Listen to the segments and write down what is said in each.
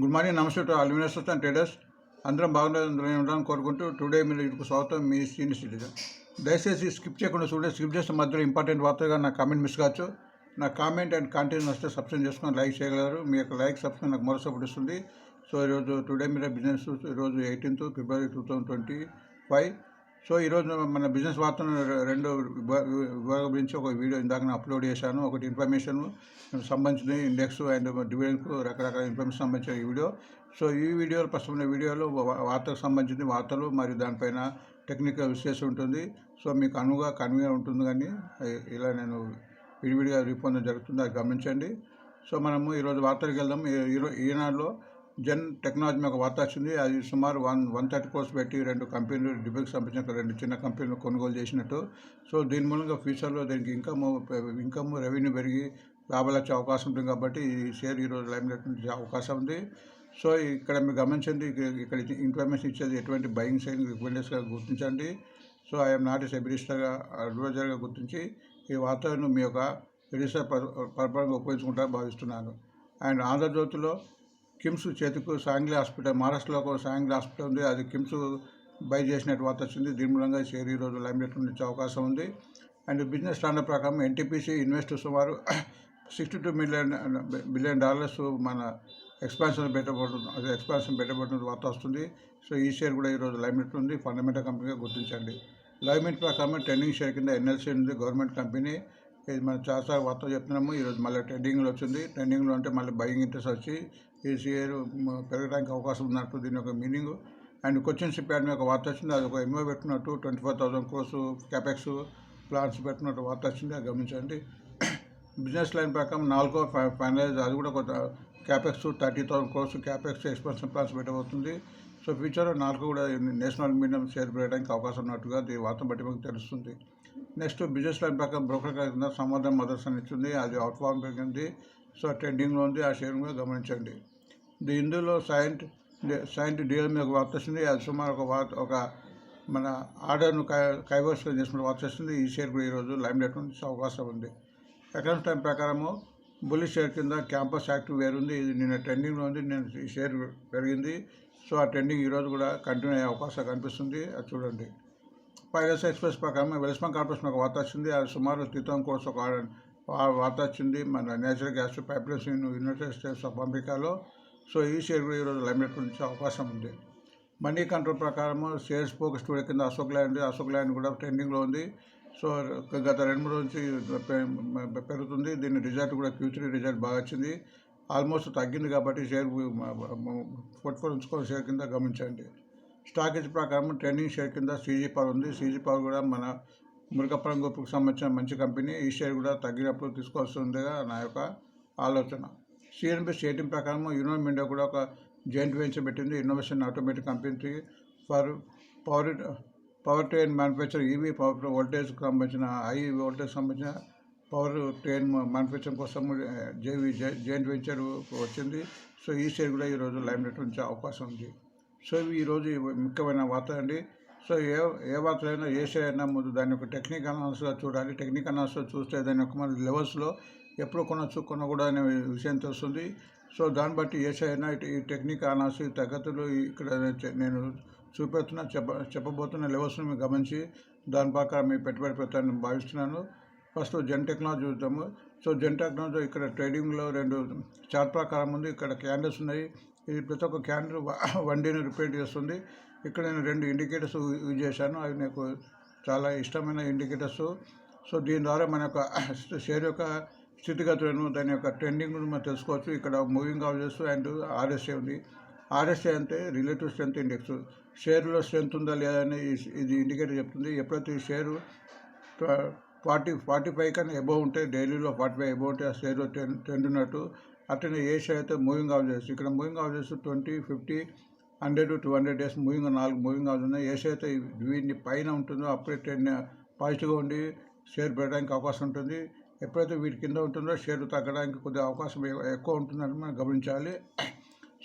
Good morning, నమస్తే to all investors and traders. అందరం బాగుండాలని కోరుకుంటూ టుడే మీరు ఇంటికి స్వాగతం. మీ సీనియర్ సిటిజన్. దయచేసి స్కిప్ చేయకుండా చూడండి. స్కిప్ చేసిన మధ్యలో ఇంపార్టెంట్ వార్తగా నా కామెంట్ మిస్ కావచ్చు. నా కామెంట్ అండ్ కంటెంట్ వస్తే సబ్స్క్రైబ్ చేసుకొని లైక్ చేయగలరు. మీ యొక్క లైక్ సబ్స్క్రైబ్ నాకు మరో సపోర్ట్ ఇస్తుంది. సో ఈరోజు టుడే మీరు బిజినెస్ ఈరోజు 18th February 2025. సో ఈరోజు మన బిజినెస్ వార్తను రెండు విభాగం గురించి ఒక వీడియో ఇందాక అప్లోడ్ చేశాను. ఒకటి ఇన్ఫర్మేషన్ సంబంధించిన ఇండెక్స్ అండ్ డివిడెండ్కు రకరకాల ఇన్ఫర్మేషన్ సంబంధించిన ఈ వీడియో. సో ఈ వీడియోలో ప్రస్తుతం వీడియోలో వార్తకు సంబంధించిన వార్తలు మరియు దానిపైన టెక్నికల్ విశ్లేషణ ఉంటుంది. సో మీకు కన్వీగా ఉంటుంది, కానీ ఇలా నేను విడివిడిగా రూపొందడం జరుగుతుంది, అది గమనించండి. సో మనము ఈరోజు వార్తలకు వెళ్దాం. ఈనాడులో జెన్ టెక్నాలజీ ఒక వార్త వచ్చింది. అది సుమారు 130 crores పెట్టి రెండు కంపెనీలు డిఫెన్స్ సంబంధించిన రెండు చిన్న కంపెనీలు కొనుగోలు చేసినట్టు. సో దీని మూలంగా ఫ్యూచర్లో దీనికి ఇన్కమ్ రెవెన్యూ పెరిగి లాభాలు వచ్చే అవకాశం ఉంటుంది. కాబట్టి ఈ షేర్ ఈరోజు లైమ్లైట్ నుంచి అవకాశం ఉంది. సో ఇక్కడ మీరు గమనించండి, ఇక్కడ ఇన్ఫర్మేషన్ ఇచ్చేది ఎటువంటి బయింగ్ సైన్ రిక్వెండెస్గా గుర్తించండి. సో ఐఎమ్ నాట్ ఏ సెబిలిస్టర్గా అడ్వైజర్గా గుర్తించి ఈ వార్తను మీ యొక్క రిజిస్టర్ పర్పరంగా ఉపయోగించుకుంటారని భావిస్తున్నాను. అండ్ ఆంధ్రజ్యోతిలో కిమ్స్ చేతికు సాంగ్లీ హాస్పిటల్, మహారాష్ట్రలో ఒక సాంగ్లీ హాస్పిటల్ ఉంది, అది కిమ్స్ బై చేసినట్టు వార్త వచ్చింది. దీని మూలంగా షేర్ ఈరోజు లైమ్లైట్ నుంచి అవకాశం ఉంది. అండ్ బిజినెస్ స్టాండర్డ్ ప్రకారం ఎన్టీపీసీ ఇన్వెస్ట్ సుమారు $62 billion మన ఎక్స్పాన్షన్ పెట్టబడుతుంది వార్త వస్తుంది. సో ఈ షేర్ కూడా ఈరోజు లైమ్లైట్ ఉంది, ఫండమెంటల్ కంపెనీగా గుర్తించండి. లైమ్లైట్ ప్రకారం ట్రెండింగ్ షేర్ కింద ఎన్ఎల్సీ ఉంది, గవర్నమెంట్ కంపెనీ. ఇది మనం చాలాసార్లు వార్త చెప్తున్నాము. ఈరోజు మళ్ళీ ట్రెండింగ్లో వచ్చింది. ట్రెండింగ్లో అంటే మళ్ళీ బయింగ్ ఇంట్రెస్ట్ వచ్చి ఈ షేర్ పెరగడానికి అవకాశం ఉన్నట్టు దీని యొక్క meaning. And Cochin ship yard ఒక వార్త వచ్చింది, అది ఒక ఎంఓ పెట్టినట్టు 24,000 crores క్యాపెక్స్ ప్లాన్స్ పెట్టినట్టు వార్త వచ్చింది, అది గమనించండి. బిజినెస్ లైన్ ప్రకారం 4వ ఫైనలైజ్, అది కూడా కొంత capex 30,000 crores capex expansion plans పెట్టబోతుంది. సో ఫ్యూచర్లో 4 కూడా నేషనల్ మీడియం షేర్ పెరగడానికి అవకాశం ఉన్నట్టుగా ఈ వార్త బట్టి మనకు తెలుస్తుంది. నెక్స్ట్ బిజినెస్ లైన్ ప్రకారం బ్రోకర్ కింద సమాధానం మదర్స్ అని ఇచ్చింది, అది అవుట్ ఫార్మ్ పెరిగింది. సో ట్రెండింగ్లో ఉంది, ఆ షేర్ కూడా గమనించండి. ఇందులో సైంట్ డీల్ మీద ఒక వార్త వచ్చింది, అది సుమారు ఒక మన ఆర్డర్ను కైవసం చేసుకున్న వార్త వచ్చింది. ఈ షేర్ కూడా ఈరోజు లైమ్లైట్ నుంచి అవకాశం ఉంది. ఎకనామిక్ టైం ప్రకారము బుల్లిష్ షేర్ కింద క్యాంపస్ యాక్టివ్ వేర్ ఉంది, ఇది నిన్న ట్రెండింగ్లో ఉంది, ఈ షేర్ పెరిగింది. సో ఆ ట్రెండింగ్ ఈరోజు కూడా కంటిన్యూ అయ్యే అవకాశం కనిపిస్తుంది, అది చూడండి. పైరస్ ఎక్స్ప్రెస్ ప్రకారం వెల్స్పాన్ కార్పొరేషన్ ఒక వార్త వచ్చింది, అది సుమారు 3,000 crores ఒక వార్త వచ్చింది మన natural gas pipelines United states of అమెరికాలో. సో ఈ షేర్ కూడా ఈరోజు లైమ్లైట్ నుంచి అవకాశం ఉంది. మనీ కంట్రోల్ ప్రకారము షేర్స్ ఫోకస్ స్టూడియో కింద అశోక్ ల్యాండ్ కూడా ట్రెండింగ్లో ఉంది. సో గత 2-3 రోజుల నుంచి పెరుగుతుంది. దీని రిజల్ట్ కూడా Q3 రిజల్ట్ బాగా వచ్చింది, ఆల్మోస్ట్ తగ్గింది. కాబట్టి షేర్ పోర్ట్ఫోలియో ఉంచుకోవాలి, షేర్ కింద గమనించండి. స్టాకేజ్ ప్రకారం ట్రెండింగ్ షేర్ కింద సీజీ పవర్ ఉంది. సీజీ పవర్ కూడా మన మురుగపురం గ్రూప్కి సంబంధించిన మంచి కంపెనీ. ఈ షేర్ కూడా తగ్గినప్పుడు తీసుకోవాల్సిందిగా నా యొక్క ఆలోచన. సిఎన్బి స్టేటింగ్ ప్రకారం యూనియన్ ఇండియా కూడా ఒక జాయింట్ వెంచర్ పెట్టింది, innovation automatic company for powertrain manufacture, EV power వోల్టేజ్కి సంబంధించిన హై వోల్టేజ్ సంబంధించిన పవర్ ట్రైన్ మ్యానుఫ్యాక్చరింగ్ కోసం జాయింట్ వెంచర్ వచ్చింది. సో ఈ షేర్ కూడా ఈరోజు లైమ్లైట్ నుంచి అవకాశం ఉంది. సో ఈరోజు ముఖ్యమైన వార్త అండి. సో ఏ వార్త అయినా ఏ షేర్ అయినా ముందు దాని యొక్క టెక్నికల్ అనాలిసిస్గా చూడాలి. టెక్నికల్ అనాలిసిస్లో చూస్తే దాని యొక్క మన లెవెల్స్లో ఎప్పుడు కొనకూడదు అనే విషయం తెలుస్తుంది. సో దాన్ని బట్టి ఏ షేర్ అయినా ఈ టెక్నికల్ అనాలిసిస్ తగ్గతులు ఇక్కడ నేను చెప్పబోతున్న లెవెల్స్ని మీరు గమనించి దాని ప్రకారం మీ పెట్టుబడి పెట్టాలని భావిస్తున్నాను. ఫస్ట్ జెన్ టెక్నాలజీ చూద్దాము. సో జెన్ టెక్నాలజీ ఇక్కడ ట్రేడింగ్లో 2 చార్ట్ ప్రకారం ఉంది. ఇక్కడ క్యాండిల్స్ ఉన్నాయి, ఇది ప్రతి ఒక్క క్యాండిల్ 1 dayని రిపీట్ చేస్తుంది. ఇక్కడ నేను 2 ఇండికేటర్స్ యూజ్ చేశాను, అవి నాకు చాలా ఇష్టమైన ఇండికేటర్స్. సో దీని ద్వారా మన యొక్క షేర్ యొక్క స్థితిగతులను దాని యొక్క ట్రెండింగ్ను మనం తెలుసుకోవచ్చు. ఇక్కడ మూవింగ్ అవరేజెస్ అండ్ ఆర్ఎస్ఏ ఉంది. ఆర్ఎస్ఏ అంటే రిలేటివ్ స్ట్రెంత్ ఇండెక్స్, షేర్లో స్ట్రెంత్ ఉందా లేదా అని ఇది ఇండికేటర్ చెప్తుంది. ఎప్పుడైతే ఈ షేరు 45 కన్నా ఎబోవ్ ఉంటే, డైలీలో 45 ఎబోవ్ ఉంటే ఆ షేర్ ట్రెండ్ ఉన్నట్టు. అట్లనే ఏ షేర్ అయితే మూవింగ్ అవరేజెస్, ఇక్కడ moving averages 20, 50, 100 to 200 days 4 moving average ఉన్నాయి. ఏ షేర్ అయితే వీటిని పైన ఉంటుందో అప్పుడే ట్రెండ్ పాజిటివ్గా ఉండి షేర్ పెరగడానికి అవకాశం ఉంటుంది. ఎప్పుడైతే వీటి కింద ఉంటుందో షేర్ తగ్గడానికి కొద్దిగా అవకాశం ఎక్కువ ఉంటుందని మనం గమనించాలి.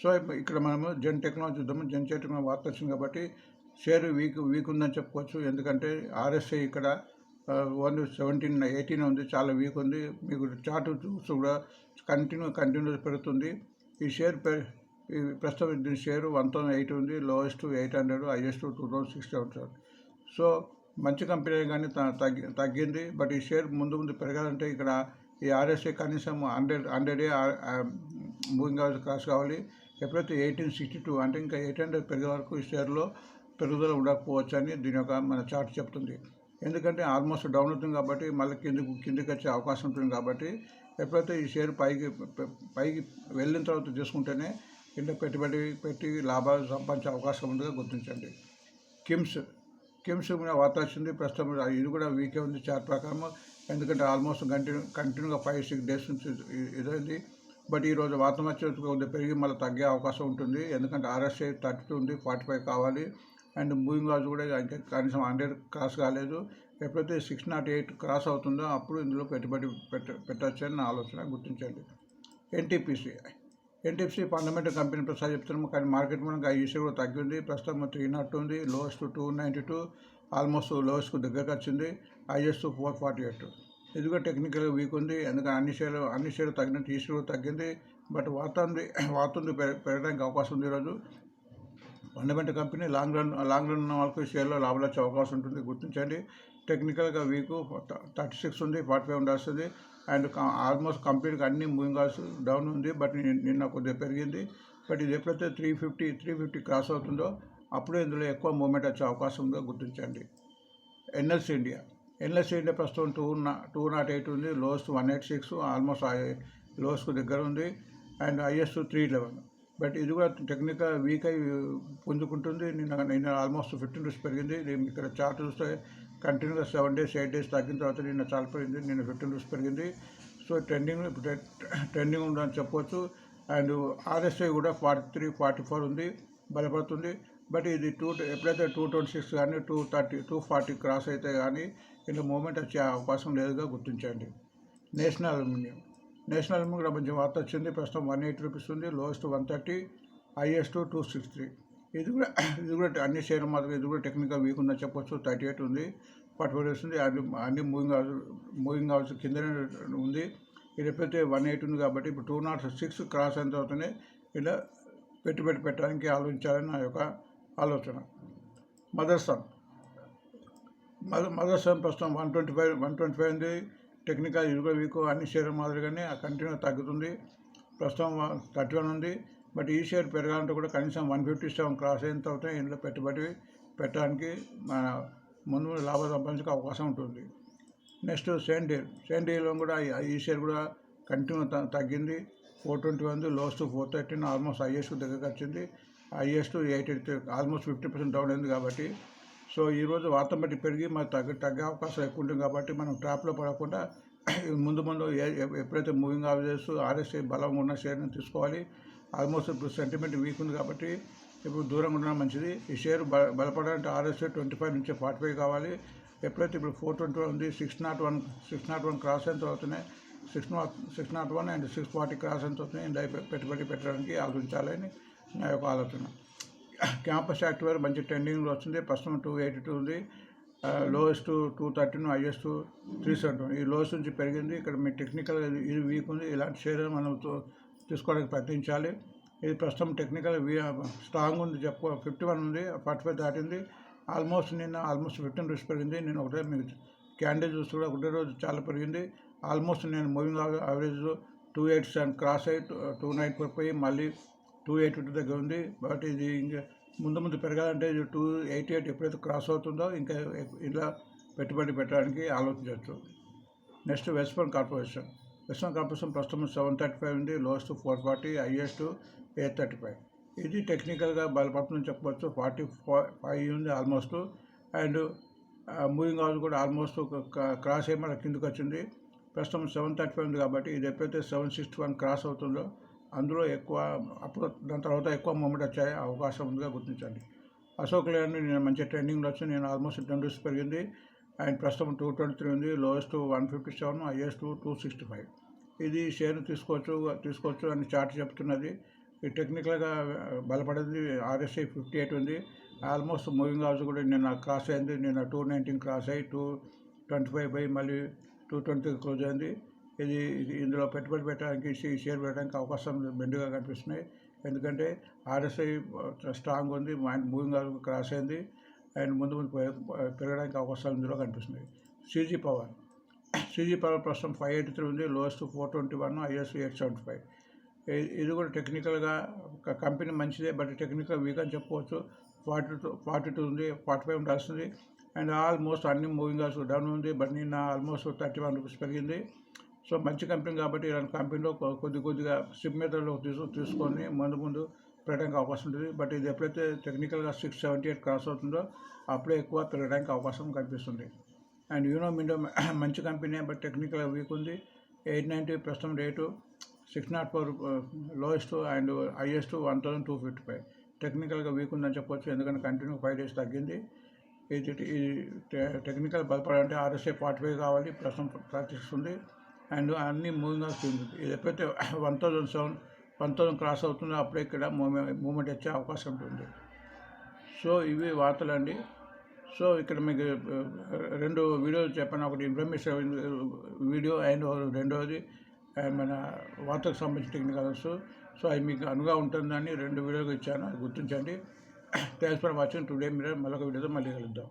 సో ఇక్కడ మనము జెన్ టెక్నాలజీ చూద్దాము. జెన్ టెక్నాలజీ వార్త వచ్చింది కాబట్టి షేర్ వీక్ ఉందని చెప్పుకోవచ్చు. ఎందుకంటే ఆర్ఎస్ఐ ఇక్కడ 17, 18 ఉంది, చాలా వీక్ ఉంది. మీకు చార్ట్ చూసి కూడా కంటిన్యూ పెరుగుతుంది. ఈ షేర్ ఈ ప్రస్తుతం దీని షేరు 1080 ఉంది, లోయెస్ట్ 800, హైయెస్ట్ 2060 ఉంటుంది. సో మంచి కంపెనీ కానీ తగ్గింది. బట్ ఈ షేర్ ముందు పెరగాలంటే ఇక్కడ ఈ ఆర్ఎస్ఐ కనీసం 100 మూవింగ్ యావరేజ్ క్రాస్ కావాలి. ఎప్పుడైతే 1862 అంటే ఇంకా 800 పెరిగే వరకు ఈ షేర్లో పెరుగుదల ఉండకపోవచ్చు అని దీని యొక్క మన చార్ట్ చెప్తుంది. ఎందుకంటే ఆల్మోస్ట్ డౌన్ అవుతుంది కాబట్టి మళ్ళీ కిందికి వచ్చే అవకాశం ఉంటుంది. కాబట్టి ఎప్పుడైతే ఈ షేర్ పైకి వెళ్ళిన తర్వాత తీసుకుంటేనే ఇంట్లో పెట్టుబడి పెట్టి లాభాలు సంపాదించే అవకాశం ఉందిగా గుర్తించండి. కిమ్స్ మీద వార్త వచ్చింది. ప్రస్తుతం ఇది కూడా వీకే ఉంది చార్ట్ ప్రకారం. ఎందుకంటే ఆల్మోస్ట్ కంటిన్యూగా 5-6 డేస్ నుంచి ఇదైంది. బట్ ఈరోజు వార్త వచ్చి కొద్దిగా పెరిగి మళ్ళీ తగ్గే అవకాశం ఉంటుంది. ఎందుకంటే ఆర్ఎస్ఐ 32 ఉంది, 45 కావాలి. అండ్ మూవింగ్ యావరేజ్ కూడా ఇంకా కనీసం 100 క్రాస్ కాలేదు. ఎప్పుడైతే 608 క్రాస్ అవుతుందో అప్పుడు ఇందులో పెట్టుబడి పెట్టచ్చు అని నా ఆలోచన, గుర్తించండి. ఎన్టీపీసీ ఫండమెంటల్ కంపెనీ ప్రసాద్ చెప్తున్నాము, కానీ మార్కెట్ మనకు ఈ షేర్ కూడా తగ్గింది. ప్రస్తుతం 302 ఉంది, లోయెస్ట్ 292, ఆల్మోస్ట్ లోయెస్ట్కు దగ్గరకు వచ్చింది, హైయెస్ట్ 448. ఇది కూడా టెక్నికల్ వీక్ ఉంది. ఎందుకంటే అన్ని షేర్లు తగ్గినట్టు ఈ షేర్ తగ్గింది. బట్ వాతుంది పెరగడానికి అవకాశం ఉంది. ఈరోజు ఫండమెంటల్ కంపెనీ లాంగ్ రన్ ఉన్న వాళ్ళకి షేర్లో లాభాలు వచ్చే అవకాశం ఉంటుంది, గుర్తించండి. టెక్నికల్గా వీక్ 36 ఉంది, 45 ఉండాల్సింది. అండ్ ఆల్మోస్ట్ కంప్లీట్గా అన్ని మూవింగ్ యావరేజ్ డౌన్ ఉంది. బట్ నిన్న కొద్దిగా పెరిగింది. బట్ ఇది ఎప్పుడైతే 350 క్రాస్ అవుతుందో అప్పుడే ఇందులో ఎక్కువ మూవ్మెంట్ వచ్చే అవకాశం ఉందో గుర్తించండి. ఎన్ఎల్సీ ఇండియా ప్రస్తుతం 208 ఉంది, లోయెస్ట్ 186, ఆల్మోస్ట్ లోయెస్ట్కు దగ్గర ఉంది. And highest 311. బట్ ఇది కూడా టెక్నికల్ వీక్ అయి పుంజుకుంటుంది. నిన్న ఆల్మోస్ట్ 15 రూపీస్ పెరిగింది. ఇక్కడ చార్ట్ చూస్తే కంటిన్యూగా 7 డేస్ 8 డేస్ తగ్గిన తర్వాత నిన్న చాలా పెరిగింది. నిన్న 15 రూపీస్ పెరిగింది. సో ట్రెండింగ్ ఉందని చెప్పవచ్చు. అండ్ ఆర్ఎస్ఐ కూడా 43, 44 ఉంది, బలపడుతుంది. బట్ ఇది ఎప్పుడైతే 226 కానీ 230, 240 క్రాస్ అయితే కానీ ఇందులో మూవ్మెంట్ వచ్చే అవకాశం లేదుగా గుర్తించండి. నేషనల్ అల్యూమినియం కూడా మంచి వార్త వచ్చింది. ప్రస్తుతం 180 రూపీస్ ఉంది, లోయెస్ట్ 130, హైయెస్ట్ 263. ఇది కూడా అన్ని షేర్ మాత్రం ఇది కూడా టెక్నికల్ వీక్ ఉందని చెప్పొచ్చు. 38 ఉంది, 44 రూపీస్ ఉంది. అన్ని మూవింగ్ అవర్స్ కిందనే ఉంది. ఇది ఎప్పుడైతే 180 ఉంది కాబట్టి ఇప్పుడు 206 క్రాస్ అయిన తర్వాతనే ఇలా పెట్టుబడి పెట్టడానికి ఆలోచించాలని నా యొక్క ఆలోచన. మదర్సన్ ప్రస్తుతం 125 ఉంది. టెక్నికల్ ఇది కూడా వీక్ అన్ని షేర్ మాదిరిగానే కంటిన్యూ తగ్గుతుంది. ప్రస్తుతం 31 ఉంది. బట్ ఈ షేర్ పెరగాలంటే కూడా కనీసం 157 క్రాస్ అయిన తర్వాత ఇందులో పెట్టుబడి పెట్టడానికి మన ముందు లాభం సంపాదించే అవకాశం ఉంటుంది. నెక్స్ట్ సెయింట్ కూడా ఈ షేర్ కూడా కంటిన్యూ తగ్గింది. 420 ఉంది, లోయెస్ట్ 413, ఆల్మోస్ట్ హైయెస్ట్ దగ్గరకు వచ్చింది, హైయెస్ట్ 883, ఆల్మోస్ట్ 50% డౌన్ అయింది. కాబట్టి సో ఈరోజు వార్త బట్టి పెరిగి మరి తగ్గే అవకాశం ఎక్కువ ఉంటుంది. కాబట్టి మనం ట్రాప్లో పడకుండా ముందు ఎప్పుడైతే మూవింగ్ యావరేజెస్ ఆర్ఎస్ఐ బలంగా ఉన్న షేర్ని తీసుకోవాలి. ఆల్మోస్ట్ ఇప్పుడు సెంటిమెంట్ వీక్ ఉంది కాబట్టి ఇప్పుడు దూరంగా ఉండడం మంచిది. ఈ షేర్ బలపడాలంటే ఆర్ఎస్ఐ 25 నుంచి 45 కావాలి. ఎప్పుడైతే ఇప్పుడు 421 ఉంది, 601 క్రాస్ అయిన తర్వాతనే 601 అండ్ 640 క్రాస్ అయిన తర్వాతనే పెట్టుబడి పెట్టడానికి ఆలోచించాలని నా యొక్క ఆలోచన. క్యాంపస్ సాఫ్ట్వేర్ మంచి ట్రెండింగ్లో వస్తుంది. ప్రస్తుతం 282 ఉంది, లోయెస్ట్ 213, హైయెస్ట్ 371. ఈ లోయెస్ట్ నుంచి పెరిగింది. ఇక్కడ మీ టెక్నికల్ ఇది వీక్ ఉంది. ఇలాంటి షేర్ మనం తీసుకోవడానికి ప్రయత్నించాలి. ఇది ప్రస్తుతం టెక్నికల్ స్ట్రాంగ్ ఉంది, 51 ఉంది, 45 దాటింది. నిన్న ఆల్మోస్ట్ 15 రూపీస్ పెరిగింది. నేను ఒకటే మీకు క్యాండిల్ చూసి కూడా ఒకటే రోజు చాలా పెరిగింది. ఆల్మోస్ట్ నేను మూవింగ్ యావరేజ్ 287 క్రాస్ అయ్యి 294 పోయి మళ్ళీ 282 దగ్గర ఉంది. బట్ ఇది ఇంకా ముందు పెరగాలంటే ఇది 288 ఎప్పుడైతే క్రాస్ అవుతుందో ఇంకా ఇలా పెట్టుబడి పెట్టడానికి ఆలోచించవచ్చు. నెక్స్ట్ వెస్ట్రన్ కార్పొరేషన్ ప్రస్తుతం 735 ఉంది, లోయెస్ట్ 440, హైయెస్ట్ 835. ఇది టెక్నికల్గా బలపడుతుందని చెప్పవచ్చు. 45 ఉంది ఆల్మోస్ట్. అండ్ మూవింగ్ యావరేజ్ కూడా ఆల్మోస్ట్ క్రాస్ అయ్యి మన కిందకి వచ్చింది. ప్రస్తుతం 735 ఉంది కాబట్టి ఇది ఎప్పుడైతే 761 క్రాస్ అవుతుందో అందులో అప్పుడు దాని తర్వాత ఎక్కువ మూమెంట్ వచ్చే అవకాశం ఉందిగా గుర్తించండి. అశోక్ లేలాండ్ నేను మంచి ట్రెండింగ్లో వచ్చి నేను ఆల్మోస్ట్ 10 రూపీస్ పెరిగింది. అండ్ ప్రస్తుతం 223 ఉంది, లోయెస్ట్ 157, హైయెస్ట్ 265. ఇది షేర్ను తీసుకోవచ్చు అని చార్ట్ చెప్తున్నది. ఈ టెక్నికల్గా బలపడేది ఆర్ఎస్ఐ 58 ఉంది. ఆల్మోస్ట్ మూవింగ్ యావరేజ్ కూడా నిన్న క్రాస్ అయింది. నిన్న 219 క్రాస్ అయ్యి 225 పోయి మళ్ళీ 220 క్లోజ్ అయింది. ఇందులో పెట్టుబడి పెట్టడానికి షేర్ పెట్టడానికి అవకాశం మెండుగా కనిపిస్తున్నాయి. ఎందుకంటే ఆర్ఎస్ఐ స్ట్రాంగ్ ఉంది, మూవింగ్ క్రాస్ అయింది అండ్ ముందు ముందు పెరగడానికి అవకాశాలు ఇందులో కనిపిస్తున్నాయి. సీజీ పవర్ ప్రస్తుతం 583 ఉంది, లోయెస్ట్ 421, హైయెస్ట్ 875. ఇది కూడా టెక్నికల్గా కంపెనీ మంచిదే, బట్ టెక్నికల్ వీక్ అని చెప్పుకోవచ్చు. 42 ఉంది, 45 ఉండాల్సింది. అండ్ ఆల్మోస్ట్ అన్ని మూవింగ్ యావరేజ్ డౌన్ ఉంది, బట్ నిన్న ఆల్మోస్ట్ 31 రూపీస్ పెరిగింది. సో మంచి కంపెనీ కాబట్టి ఇలాంటి కంపెనీలో కొద్దిగా స్ట్రిప్ మెథడ్లో తీసుకొని ముందు పెరగడానికి అవకాశం ఉంటుంది. బట్ ఇది ఎప్పుడైతే టెక్నికల్గా 678 క్రాస్ అవుతుందో అప్పుడే ఎక్కువ పెరగడానికి అవకాశం కనిపిస్తుంది. అండ్ యూనో మిండో మంచి కంపెనీ, బట్ టెక్నికల్గా వీక్ ఉంది. 890 ప్రస్తుతం రేటు, 604 లోయెస్ట్ అండ్ హైయెస్ట్ 1255. టెక్నికల్గా వీక్ ఉందని చెప్పొచ్చు, ఎందుకంటే కంటిన్యూ 5 డేస్ తగ్గింది. ఇది టెక్నికల్ బలపడాలంటే ఆర్ఎస్ఐ 45 కావాలి, ప్రస్తుతం 36 ఉంది. అండ్ అన్ని మూవింగ్ వస్తుంది. ఇది ఎప్పుడైతే 1000 క్రాస్ అవుతుందో అప్పుడే ఇక్కడ మూమెంట్ వచ్చే అవకాశం ఉంటుంది. సో ఇవి వార్తలు అండి. సో ఇక్కడ మీకు 2 వీడియోలు చెప్పాను. ఒకటి ఇన్ఫర్మేషన్ వీడియో అండ్ రెండవది మన వార్తకు సంబంధించిన టెక్నికల్స్. సో అవి మీకు అనుగా ఉంటుందని 2 వీడియోలు ఇచ్చాను, అది గుర్తించండి. Thanks for watching today. మీరు మరొక వీడియోతో మళ్ళీ కలుద్దాం.